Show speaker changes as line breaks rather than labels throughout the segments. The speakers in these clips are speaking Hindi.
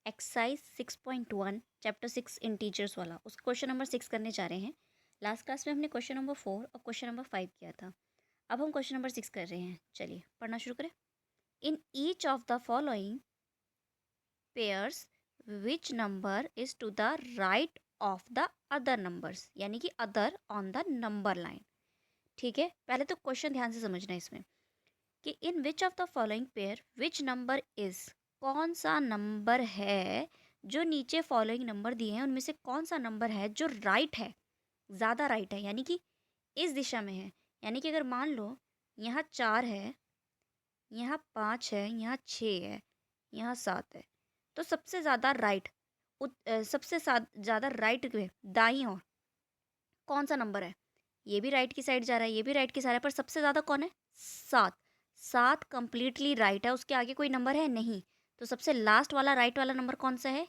एक्सरसाइज 6.1 चैप्टर 6 इंटीजर्स वाला उसका क्वेश्चन नंबर 6 करने जा रहे हैं। लास्ट क्लास में हमने क्वेश्चन नंबर 4 और क्वेश्चन नंबर 5 किया था। अब हम क्वेश्चन नंबर 6 कर रहे हैं। चलिए पढ़ना शुरू करें। In each of the following pairs which number is to the right of the other numbers, यानी कि other on the number line. ठीक है, पहले तो क्वेश्चन ध्यान से समझना है इसमें कि in which of the following pair which number is, कौन सा नंबर है जो नीचे फॉलोइंग नंबर दिए हैं उनमें से कौन सा नंबर है जो राइट है, ज़्यादा राइट है, यानी कि इस दिशा में है। यानी कि अगर मान लो यहाँ 4 है, यहाँ 5 है, यहाँ 6 है, यहाँ 7 है, तो सबसे ज़्यादा राइट सबसे ज़्यादा राइट में दाईं ओर कौन सा नंबर है। ये भी राइट की साइड जा रहा है, ये भी राइट की साइड है, पर सबसे ज़्यादा कौन है? 7। 7 कंप्लीटली राइट है, उसके आगे कोई नंबर है नहीं। तो सबसे लास्ट वाला राइट वाला नंबर कौन सा है?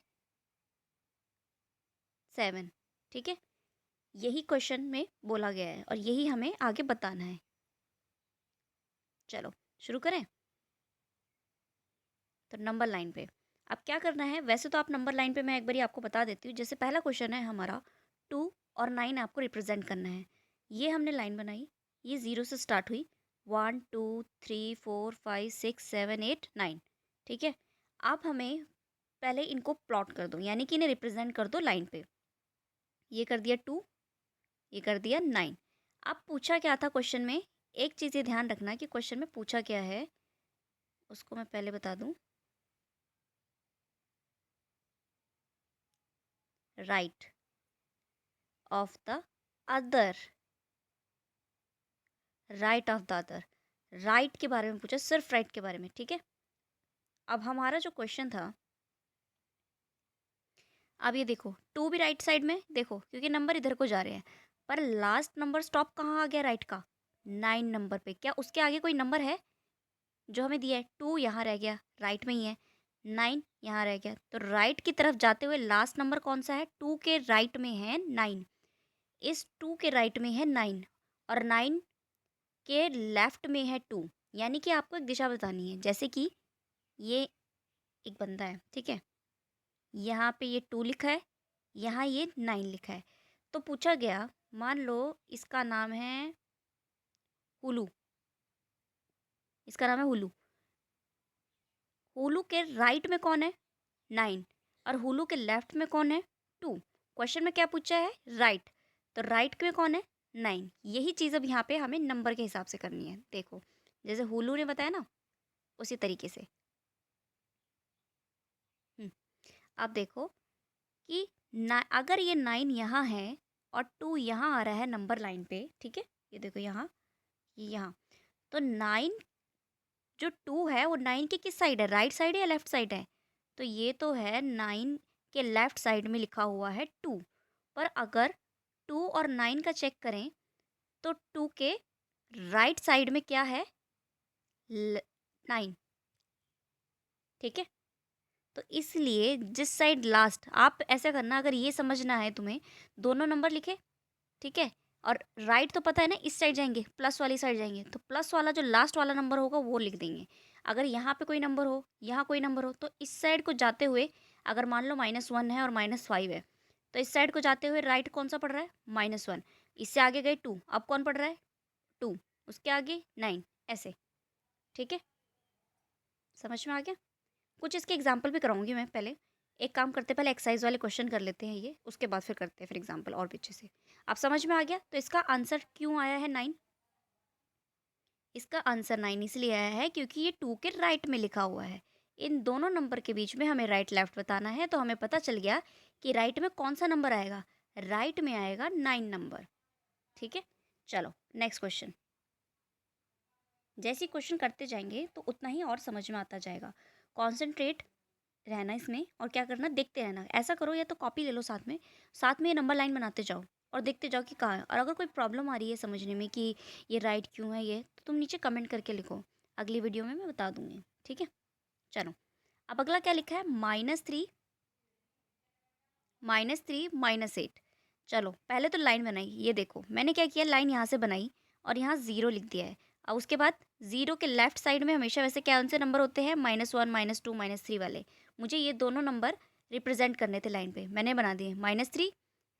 7। ठीक है, यही क्वेश्चन में बोला गया है और यही हमें आगे बताना है। चलो शुरू करें। तो नंबर लाइन पे अब क्या करना है, वैसे तो आप नंबर लाइन पे मैं एक बारी आपको बता देती हूँ। जैसे पहला क्वेश्चन है हमारा 2 और 9 आपको रिप्रेजेंट करना है। ये हमने लाइन बनाई, ये 0 से स्टार्ट हुई, 1 2 3 4 5 6 7 8 9। ठीक है, अब हमें पहले इनको प्लॉट कर दो, यानी कि इन्हें रिप्रेजेंट कर दो लाइन पे। ये कर दिया 2, ये कर दिया 9। अब पूछा क्या था क्वेश्चन में, एक चीज़ ये ध्यान रखना कि क्वेश्चन में पूछा क्या है, उसको मैं पहले बता दूँ। Right of the other, right of the other, right के बारे में पूछा, सिर्फ राइट के बारे में। ठीक है, अब हमारा जो क्वेश्चन था, अब ये देखो 2 भी राइट साइड में देखो, क्योंकि नंबर इधर को जा रहे हैं, पर लास्ट नंबर स्टॉप कहाँ आ गया? राइट का 9 नंबर पे। क्या उसके आगे कोई नंबर है जो हमें दिया है? 2 यहाँ रह गया, राइट में ही है, 9 यहाँ रह गया। तो राइट की तरफ जाते हुए लास्ट नंबर कौन सा है? 2 के राइट में है 9, इस 2 के राइट में है 9 और 9 के लेफ्ट में है 2। यानी कि आपको एक दिशा बतानी है। जैसे कि ये एक बंदा है, ठीक है, यहाँ पे ये 2 लिखा है, यहाँ ये 9 लिखा है। तो पूछा गया, मान लो इसका नाम है हुलू, इसका नाम है हुलू। हुलू के राइट में कौन है? 9। और हुलू के लेफ्ट में कौन है? 2। क्वेश्चन में क्या पूछा है? राइट। तो राइट में कौन है? 9। यही चीज़ अब यहाँ पे हमें नंबर के हिसाब से करनी है। देखो जैसे हुलू ने बताया ना, उसी तरीके से। अब देखो कि अगर ये 9 यहाँ है और 2 यहाँ आ रहा है नंबर लाइन पे, ठीक है, ये देखो यहाँ, ये यहाँ, तो 9 जो 2 है वो 9 के किस साइड है? राइट साइड है या लेफ्ट साइड है? तो ये तो है 9 के लेफ्ट साइड में लिखा हुआ है 2। पर अगर 2 और 9 का चेक करें तो 2 के राइट साइड में क्या है? 9। ठीक है, तो इसलिए जिस साइड लास्ट, आप ऐसा करना, अगर ये समझना है तुम्हें, दोनों नंबर लिखे, ठीक है, और राइट तो पता है ना, इस साइड जाएंगे, प्लस वाली साइड जाएंगे, तो प्लस वाला जो लास्ट वाला नंबर होगा वो लिख देंगे। अगर यहाँ पे कोई नंबर हो, यहाँ कोई नंबर हो, तो इस साइड को जाते हुए, अगर मान लो -1 है और -5 है, तो इस साइड को जाते हुए राइट कौन सा पड़ रहा है? -1। इससे आगे गए 2, अब कौन पड़ रहा है? 2। उसके आगे 9, ऐसे। ठीक है, समझ में आ गया? कुछ इसके एग्जाम्पल भी कराऊंगी मैं। पहले एक काम करते, पहले एक्सरसाइज वाले क्वेश्चन कर लेते हैं ये, उसके बाद फिर करते हैं फिर एग्जाम्पल और पीछे से। आप समझ में आ गया? तो इसका आंसर क्यों आया है 9? इसका आंसर 9 इसलिए आया है क्योंकि ये 2 के राइट में लिखा हुआ है। इन दोनों नंबर के बीच में हमें राइट लेफ्ट बताना है, तो हमें पता चल गया कि राइट में कौन सा नंबर आएगा? राइट में आएगा 9 नंबर। ठीक है, चलो नेक्स्ट क्वेश्चन। जैसे क्वेश्चन करते जाएंगे तो उतना ही और समझ में आता जाएगा। कॉन्सेंट्रेट रहना इसमें और क्या करना, देखते रहना। ऐसा करो, या तो कॉपी ले लो साथ में, साथ में ये नंबर लाइन बनाते जाओ और देखते जाओ कि कहाँ है। और अगर कोई प्रॉब्लम आ रही है समझने में कि ये राइट क्यों है ये, तो तुम नीचे कमेंट करके लिखो, अगली वीडियो में मैं बता दूंगी। ठीक है, चलो अब अगला क्या लिखा है? -3 -8। चलो पहले तो लाइन बनाई, ये देखो मैंने क्या किया, लाइन यहाँ से बनाई और यहाँ 0 लिख दिया है। और उसके बाद 0 के लेफ्ट साइड में हमेशा वैसे क्या उनसे नंबर होते हैं? -1 -2 -3 वाले। मुझे ये दोनों नंबर रिप्रेजेंट करने थे लाइन पे, मैंने बना दिए -3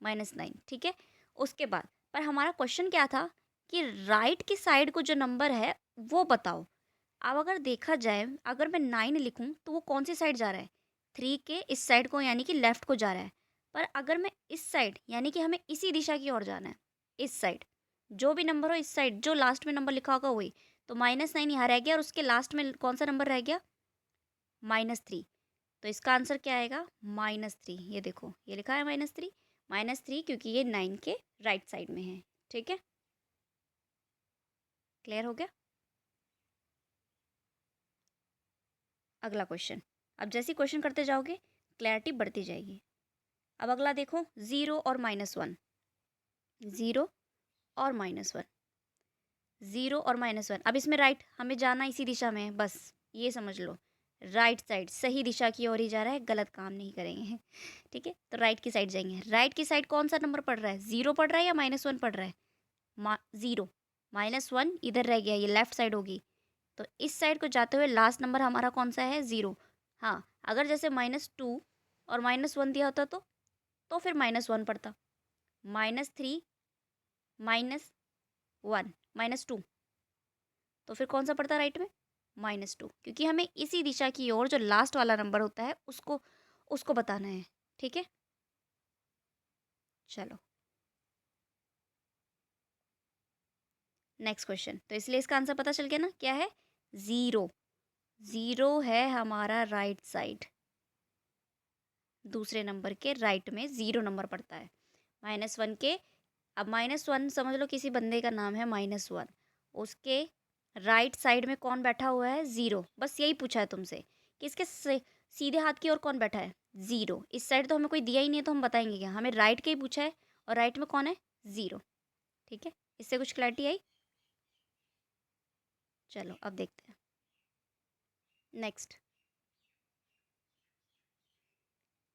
-9, ठीक है। उसके बाद पर हमारा क्वेश्चन क्या था कि राइट की साइड को जो नंबर है वो बताओ। अब अगर देखा जाए, अगर मैं 9 लिखूं तो वो कौन सी साइड जा रहा है, 3 के इस साइड को यानी कि लेफ्ट को जा रहा है। पर अगर मैं इस साइड यानी कि हमें इसी दिशा की ओर जाना है, इस साइड जो भी नंबर हो इस साइड, जो लास्ट में नंबर लिखा होगा वही। तो -9 यहाँ रह गया और उसके लास्ट में कौन सा नंबर रह गया, -3। तो इसका आंसर क्या आएगा, -3। ये देखो ये लिखा है -3, -3 क्योंकि ये 9 के राइट साइड में है, ठीक है। क्लियर हो गया। अगला क्वेश्चन, अब जैसे क्वेश्चन करते जाओगे क्लैरिटी बढ़ती जाएगी। अब अगला देखो, 0 और -1, 0 और -1, 0 और -1। अब इसमें राइट हमें जाना इसी दिशा में है, बस ये समझ लो राइट साइड सही दिशा की ओर ही जा रहा है, गलत काम नहीं करेंगे ठीक है। तो राइट की साइड जाएंगे। राइट की साइड कौन सा नंबर पढ़ रहा है, 0 पढ़ रहा है या -1 पढ़ रहा है, 0। -1 इधर रह गया, ये लेफ्ट साइड होगी। तो इस साइड को जाते हुए लास्ट नंबर हमारा कौन सा है, 0। हाँ, अगर जैसे -2 और -1 दिया होता तो फिर -1 पड़ता, -3 -1 -2, तो फिर कौन सा पड़ता राइट में, -2, क्योंकि हमें इसी दिशा की ओर जो लास्ट वाला नंबर होता है उसको उसको बताना है, ठीक है। चलो नेक्स्ट क्वेश्चन। तो इसलिए इसका आंसर पता चल गया ना, क्या है, 0। 0 है हमारा राइट साइड, दूसरे नंबर के राइट में 0 नंबर पड़ता है। -1 के, अब -1 समझ लो किसी बंदे का नाम है -1, उसके राइट साइड में कौन बैठा हुआ है, 0। बस यही पूछा है तुमसे कि इसके सीधे हाथ की ओर कौन बैठा है, 0। इस साइड तो हमें कोई दिया ही नहीं है तो हम बताएंगे क्या, हमें राइट का ही पूछा है और राइट में कौन है, 0, ठीक है। इससे कुछ क्लैरिटी आई। चलो अब देखते हैं नेक्स्ट।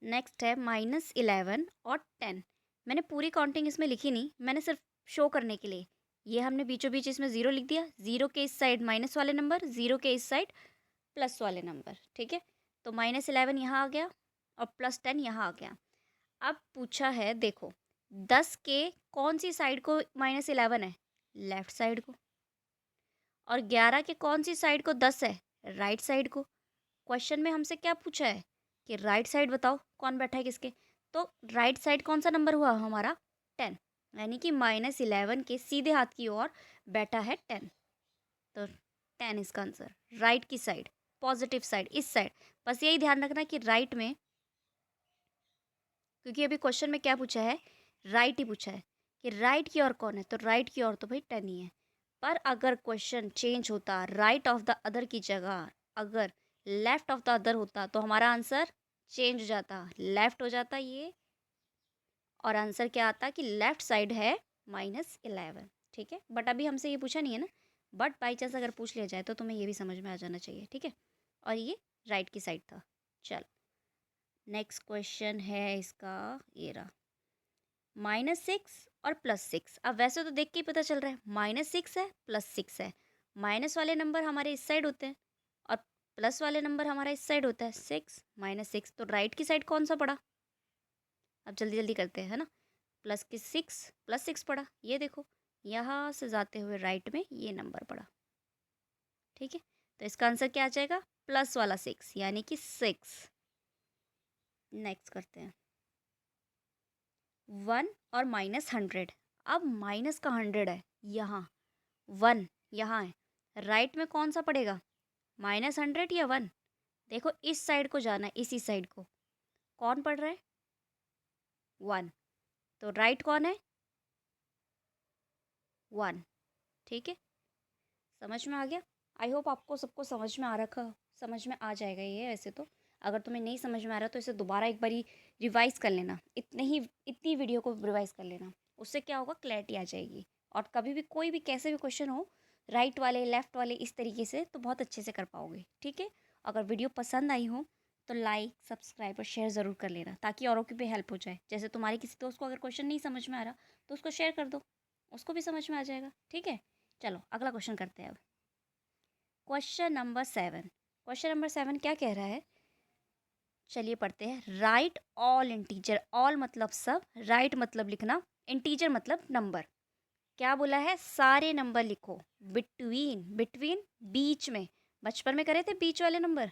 नेक्स्ट है -11 और 10। मैंने पूरी काउंटिंग इसमें लिखी नहीं, मैंने सिर्फ शो करने के लिए ये हमने बीचों बीच इसमें 0 लिख दिया। 0 के इस साइड माइनस वाले नंबर, 0 के इस साइड प्लस वाले नंबर, ठीक है। तो -11 यहाँ आ गया और +10 यहाँ आ गया। अब पूछा है देखो, 10 के कौन सी साइड को -11 है, लेफ्ट साइड को। और 11 के कौन सी साइड को 10 है, राइट साइड को। क्वेश्चन में हमसे क्या पूछा है कि राइट साइड बताओ कौन बैठा है किसके। तो राइट साइड कौन सा नंबर हुआ हमारा, 10, यानी कि -11 के सीधे हाथ की ओर बैठा है 10। तो 10 इसका आंसर, राइट की साइड, पॉजिटिव साइड, इस साइड। बस यही ध्यान रखना कि राइट में, क्योंकि अभी क्वेश्चन में क्या पूछा है, राइट ही पूछा है कि राइट की ओर कौन है, तो राइट की ओर तो भाई 10 ही है। पर अगर क्वेश्चन चेंज होता, राइट ऑफ द अदर की जगह अगर लेफ्ट ऑफ द अदर होता तो हमारा आंसर चेंज हो जाता, लेफ्ट हो जाता ये, और आंसर क्या आता कि लेफ्ट साइड है -11, ठीक है। बट अभी हमसे ये पूछा नहीं है ना, बट बाई चांस अगर पूछ लिया जाए तो तुम्हें ये भी समझ में आ जाना चाहिए, ठीक है। और ये राइट की साइड था। चल नेक्स्ट क्वेश्चन है इसका, ये रहा, -6 और +6। अब वैसे तो देख के ही पता चल रहा है, -6 है +6 है, माइनस वाले नंबर हमारे इस साइड होते हैं और प्लस वाले नंबर हमारा इस साइड होता है, 6 -6। तो राइट की साइड कौन सा पड़ा, अब जल्दी जल्दी करते हैं, है ना। +6 पड़ा, ये देखो यहाँ से जाते हुए राइट में ये नंबर पड़ा, ठीक है। तो इसका आंसर क्या आ जाएगा, प्लस वाला 6 यानी कि 6। नेक्स्ट करते हैं, 1 और -100। अब माइनस का 100 है यहाँ, 1 यहाँ है, राइट में कौन सा पड़ेगा, -100 या 1। देखो इस साइड को जाना है, इसी साइड को, कौन पढ़ रहा है, 1। तो राइट कौन है, 1, ठीक है। समझ में आ गया। आई होप आपको सबको समझ में आ रखा, समझ में आ जाएगा ये। वैसे तो अगर तुम्हें नहीं समझ में आ रहा तो इसे दोबारा एक बारी रिवाइज़ कर लेना, इतनी वीडियो को रिवाइज़ कर लेना, उससे क्या होगा, क्लैरिटी आ जाएगी। और कभी भी कोई भी कैसे भी क्वेश्चन हो, राइट वाले लेफ़्ट वाले इस तरीके से, तो बहुत अच्छे से कर पाओगे, ठीक है। अगर वीडियो पसंद आई हो तो लाइक सब्सक्राइब और शेयर ज़रूर कर लेना, ताकि औरों की भी हेल्प हो जाए। जैसे तुम्हारे किसी दोस्त को अगर क्वेश्चन नहीं समझ में आ रहा तो उसको शेयर कर दो, उसको भी समझ में आ जाएगा, ठीक है। चलो अगला क्वेश्चन करते हैं अब। Question number 7। क्वेश्चन नंबर 7 क्या कह रहा है, चलिए पढ़ते हैं। राइट ऑल इंटीजर, ऑल मतलब सब, राइट मतलब लिखना, इंटीजर मतलब नंबर। क्या बोला है? सारे नंबर लिखो बिटवीन, बिटवीन बीच में। बचपन में करे थे बीच वाले नंबर,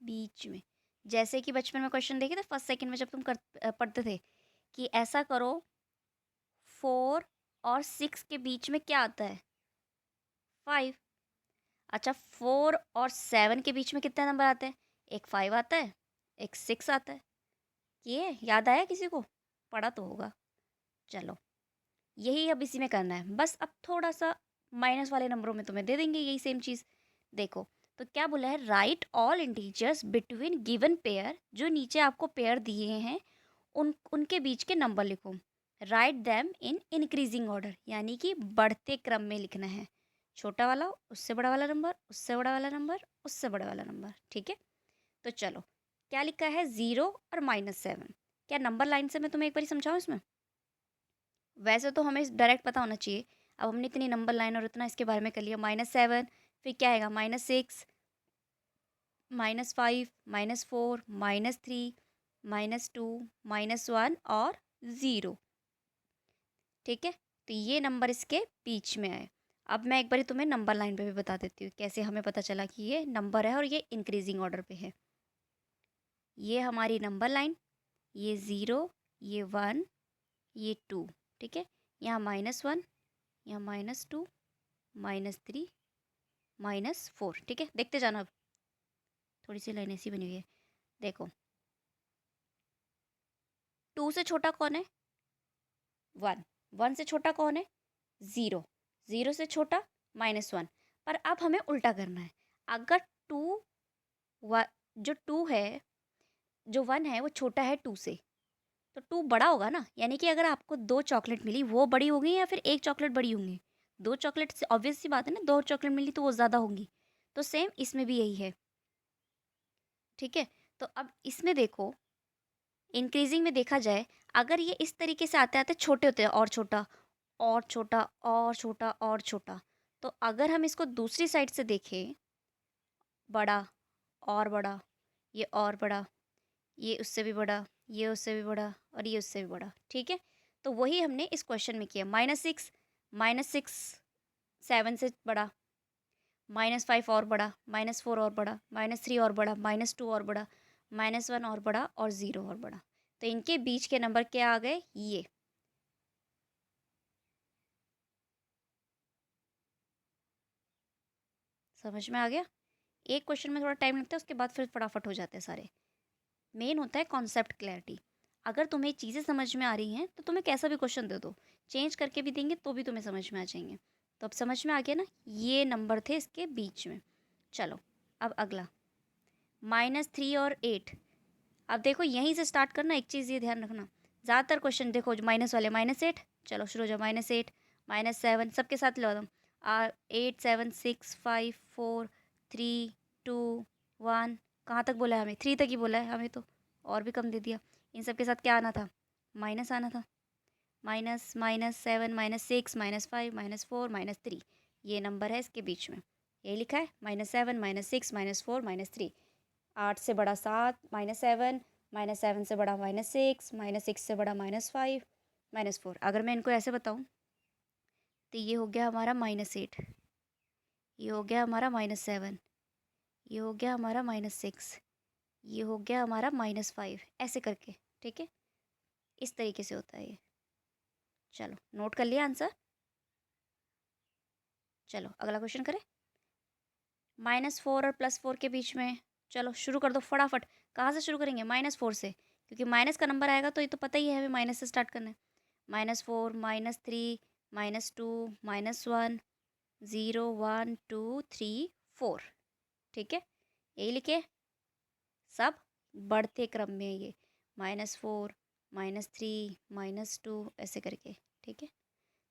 बीच में। जैसे कि बचपन में क्वेश्चन देखे थे फर्स्ट सेकंड में जब तुम पढ़ते थे कि ऐसा करो, 4 और 6 के बीच में क्या आता है? 5। अच्छा, 4 और 7 के बीच में कितने नंबर आते हैं? एक 5 आता है, एक 6 आता है। ये याद आया किसी को? पढ़ा तो होगा। चलो, यही अब इसी में करना है, बस अब थोड़ा सा माइनस वाले नंबरों में तुम्हें दे देंगे यही सेम चीज़। देखो, तो क्या बोला है? Right all integers between given pair, जो नीचे आपको पेयर दिए हैं उनके बीच के नंबर लिखो। Right them in increasing order, यानी कि बढ़ते क्रम में लिखना है। छोटा वाला उससे बड़ा वाला नंबर, उससे बड़ा वाला नंबर, उससे बड़ा वाला नंबर, ठीक है। तो चलो, क्या लिखा है? 0 और -7। क्या नंबर लाइन से मैं तुम्हें एक बार समझाऊँ इसमें? वैसे तो हमें डायरेक्ट पता होना चाहिए। अब हमने इतनी नंबर लाइन और इतना इसके बारे में कर लिया। -7, फिर क्या आएगा? -6, -5, -4, -3, -2, -1 और 0, ठीक है। तो ये नंबर इसके बीच में आए। अब मैं एक बार तुम्हें नंबर लाइन पे भी बता देती हूँ कैसे हमें पता चला कि ये नंबर है और ये इंक्रीजिंग ऑर्डर पे है। ये हमारी नंबर लाइन, ये 0, ये 1, ये 2, ठीक है। यहाँ -1, यहाँ -2, -3, -4, ठीक है। देखते जाना। अब थोड़ी सी लाइन ऐसी बनी हुई है, देखो। 2 से छोटा कौन है? 1। 1 से छोटा कौन है? 0। 0 से छोटा -1। पर अब हमें उल्टा करना है। अगर टू जो 2 है, जो 1 है वो छोटा है 2 से, तो 2 बड़ा होगा ना। यानी कि अगर आपको 2 चॉकलेट मिली, वो बड़ी होगी या फिर एक चॉकलेट बड़ी होंगी? 2 चॉकलेट से ऑब्वियस सी बात है ना, 2 चॉकलेट मिली तो वो ज़्यादा होंगी। तो सेम इसमें भी यही है, ठीक है। तो अब इसमें देखो, इंक्रीजिंग में देखा जाए, अगर ये इस तरीके से आते आते छोटे होते हैं, और छोटा और छोटा और छोटा और छोटा, तो अगर हम इसको दूसरी साइड से देखें, बड़ा और बड़ा, ये और बड़ा, ये उससे भी बड़ा, ये उससे भी बड़ा और ये उससे भी बड़ा, ठीक है। तो वही हमने इस क्वेश्चन में किया। -6 7 से बड़ा, -5 और बड़ा, -4 और बड़ा, -3 और बड़ा, -2 और बड़ा, -1 और बड़ा और 0 और बड़ा। तो इनके बीच के नंबर क्या आ गए? ये। समझ में आ गया? एक क्वेश्चन में थोड़ा टाइम लगता है, उसके बाद फिर फटाफट हो जाते हैं सारे। मेन होता है कॉन्सेप्ट क्लैरिटी। अगर तुम्हें चीज़ें समझ में आ रही हैं तो तुम्हें कैसा भी क्वेश्चन दे दो, चेंज करके भी देंगे तो भी तुम्हें समझ में आ जाएंगे। तो अब समझ में आ गया ना, ये नंबर थे इसके बीच में। चलो, अब अगला, -3 और 8। अब देखो, यहीं से स्टार्ट करना। एक चीज़ ये ध्यान रखना, ज़्यादातर क्वेश्चन देखो जो माइनस वाले, -8। चलो शुरू हो जाओ। -8, -7, सबके साथ लो दो। 8 7 6 5 4 3 2 1। कहाँ तक बोला है हमें? 3 तक ही बोला है हमें तो, और भी कम दे दिया। इन सब के साथ क्या आना था? माइनस आना था। माइनस, -7, -6, -5, -4, -3। ये नंबर है इसके बीच में, यही लिखा है। -7, -6, -4, -3। 8 से बड़ा 7, -7, -7 से बड़ा -6, -6 से बड़ा -5, -4। अगर मैं इनको ऐसे बताऊँ, तो ये हो गया हमारा -8, ये हो गया हमारा -7, ये हो गया हमारा -6, ये हो गया हमारा -5, ऐसे करके, ठीक है। इस तरीके से होता है ये। चलो, नोट कर लिया आंसर? चलो अगला क्वेश्चन करें। -4 और +4 के बीच में, चलो शुरू कर दो फटाफट। कहाँ से शुरू करेंगे? -4 से, क्योंकि माइनस का नंबर आएगा तो ये तो पता ही है हमें माइनस से स्टार्ट करना है। -4, -3, -2, -1, 0 1 2 3 4, ठीक है। यही लिखे, सब बढ़ते क्रम में ये, -4, -3, -2, ऐसे करके, ठीक है।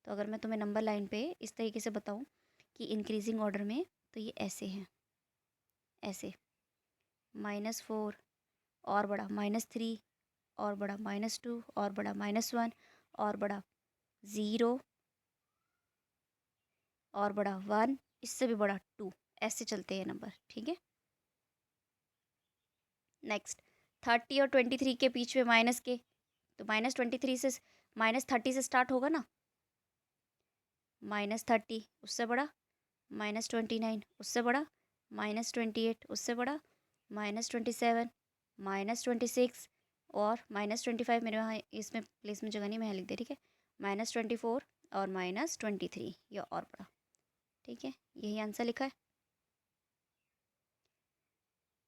तो अगर मैं तुम्हें नंबर लाइन पे इस तरीके से बताऊं कि इंक्रीजिंग ऑर्डर में, तो ये ऐसे हैं, ऐसे। -4 और बड़ा, -3 और बड़ा, -2 और बड़ा, -1 और बड़ा, 0 और बड़ा, 1, इससे भी बड़ा 2, ऐसे चलते हैं नंबर, ठीक है। नेक्स्ट 30 और 23 के बीच में माइनस के, तो -23 से -30 से स्टार्ट होगा ना, -30 उससे बड़ा, -29 उससे बड़ा, -28 उससे बड़ा, -27, -26 और -25। मेरे वहाँ इसमें प्लेस में जगह नहीं, मैं लिख दे, ठीक है। -24 और -23, ये और बड़ा, ठीक है। यही आंसर लिखा है।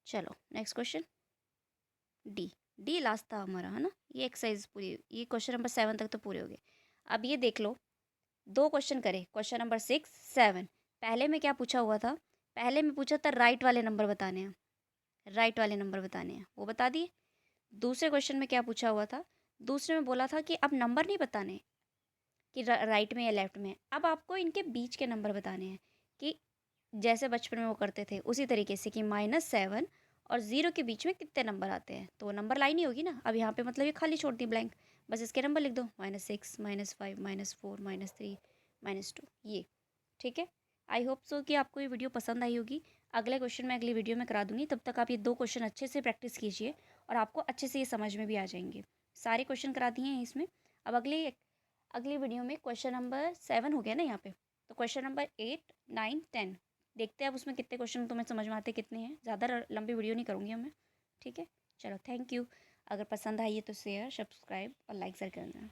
चलो नेक्स्ट क्वेश्चन, डी लास्ट था हमारा, है ना। ये एक्सरसाइज पूरी, ये क्वेश्चन नंबर 7 तक तो पूरे हो गए। अब ये देख लो, 2 क्वेश्चन करे, क्वेश्चन नंबर 6, 7। पहले में क्या पूछा हुआ था, पहले में पूछा था राइट वाले नंबर बताने हैं, राइट वाले नंबर बताने हैं, वो बता दिए। दूसरे क्वेश्चन में क्या पूछा हुआ था, दूसरे में बोला था कि अब नंबर नहीं बताने कि राइट में या लेफ्ट में, अब आपको इनके बीच के नंबर बताने हैं, कि जैसे बचपन में वो करते थे उसी तरीके से, कि -7 और 0 के बीच में कितने नंबर आते हैं, तो वो नंबर लाइन ही होगी ना। अब यहाँ पे मतलब ये खाली छोड़ दी ब्लैंक, बस इसके नंबर लिख दो, -6, -5, -4, -3, -2, ये, ठीक है। आई होप सो कि आपको ये वीडियो पसंद आई होगी। अगले क्वेश्चन मैं अगली वीडियो में करा दूंगी, तब तक आप ये 2 क्वेश्चन अच्छे से प्रैक्टिस कीजिए और आपको अच्छे से ये समझ में भी आ जाएंगे। सारे क्वेश्चन करा दिए हैं इसमें। अब अगली वीडियो में क्वेश्चन नंबर 7 हो गया ना यहाँ पे, तो क्वेश्चन नंबर 8, 9, 10 देखते हैं अब उसमें कितने क्वेश्चन तुम्हें समझ में आते हैं, कितने हैं। ज़्यादा लंबी वीडियो नहीं करूँगी मैं, ठीक है। चलो थैंक यू। अगर पसंद आई है तो शेयर, सब्सक्राइब और लाइक ज़रूर करना।